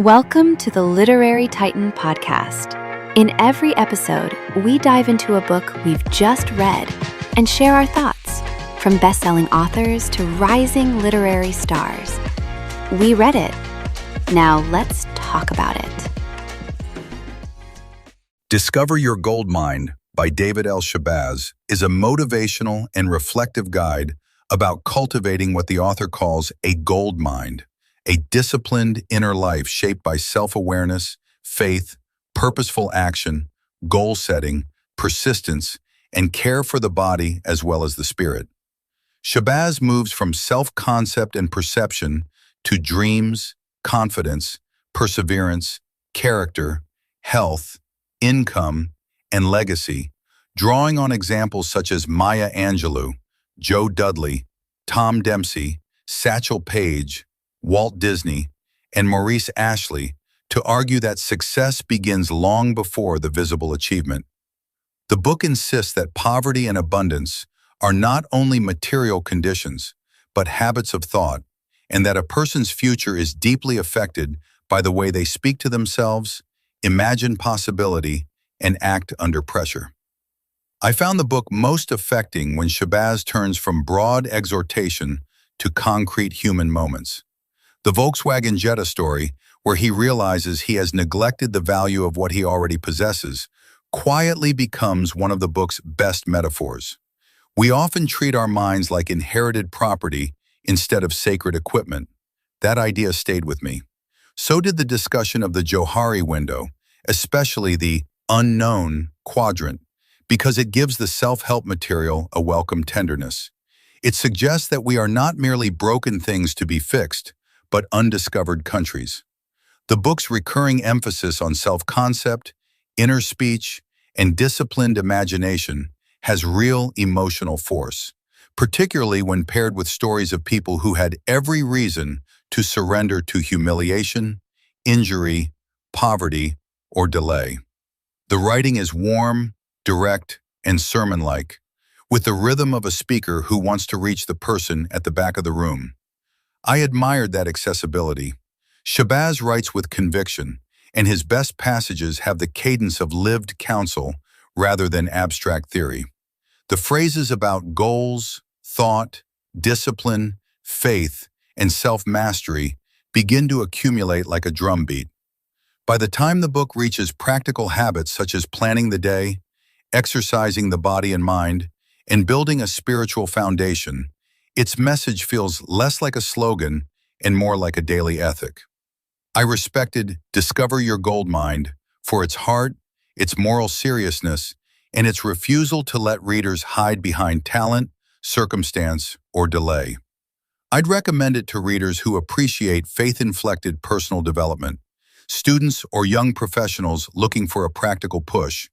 Welcome to the Literary Titan podcast. In every episode, we dive into a book we've just read and share our thoughts, from best-selling authors to rising literary stars. We read it. Now let's talk about it. Discover Your Gold Mine by David L. Shabazz is a motivational and reflective guide about cultivating what the author calls a gold mine, a disciplined inner life shaped by self-awareness, faith, purposeful action, goal setting, persistence, and care for the body as well as the spirit. Shabazz moves from self-concept and perception to dreams, confidence, perseverance, character, health, income, and legacy, drawing on examples such as Maya Angelou, Joe Dudley, Tom Dempsey, Satchel Paige, Walt Disney, and Maurice Ashley to argue that success begins long before the visible achievement. The book insists that poverty and abundance are not only material conditions, but habits of thought, and that a person's future is deeply affected by the way they speak to themselves, imagine possibility, and act under pressure. I found the book most affecting when Shabazz turns from broad exhortation to concrete human moments. The Volkswagen Jetta story, where he realizes he has neglected the value of what he already possesses, quietly becomes one of the book's best metaphors. We often treat our minds like inherited property instead of sacred equipment. That idea stayed with me. So did the discussion of the Johari window, especially the unknown quadrant, because it gives the self-help material a welcome tenderness. It suggests that we are not merely broken things to be fixed, but undiscovered countries. The book's recurring emphasis on self-concept, inner speech, and disciplined imagination has real emotional force, particularly when paired with stories of people who had every reason to surrender to humiliation, injury, poverty, or delay. The writing is warm, direct, and sermon-like, with the rhythm of a speaker who wants to reach the person at the back of the room. I admired that accessibility. Shabazz writes with conviction, and his best passages have the cadence of lived counsel rather than abstract theory. The phrases about goals, thought, discipline, faith, and self-mastery begin to accumulate like a drumbeat. By the time the book reaches practical habits such as planning the day, exercising the body and mind, and building a spiritual foundation, its message feels less like a slogan and more like a daily ethic. I respected Discover Your Gold Mine for its heart, its moral seriousness, and its refusal to let readers hide behind talent, circumstance, or delay. I'd recommend it to readers who appreciate faith-inflected personal development, students or young professionals looking for a practical push,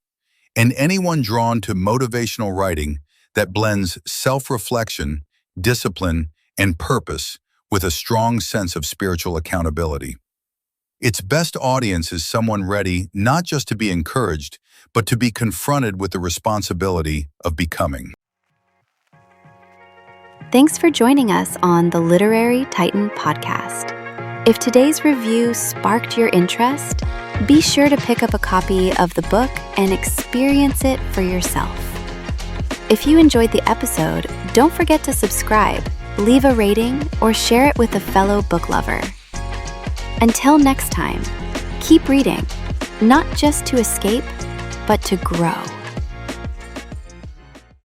and anyone drawn to motivational writing that blends self-reflection, discipline, and purpose with a strong sense of spiritual accountability. Its best audience is someone ready not just to be encouraged, but to be confronted with the responsibility of becoming. Thanks for joining us on the Literary Titan podcast. If today's review sparked your interest, be sure to pick up a copy of the book and experience it for yourself. If you enjoyed the episode, don't forget to subscribe, leave a rating, or share it with a fellow book lover. Until next time, keep reading, not just to escape, but to grow.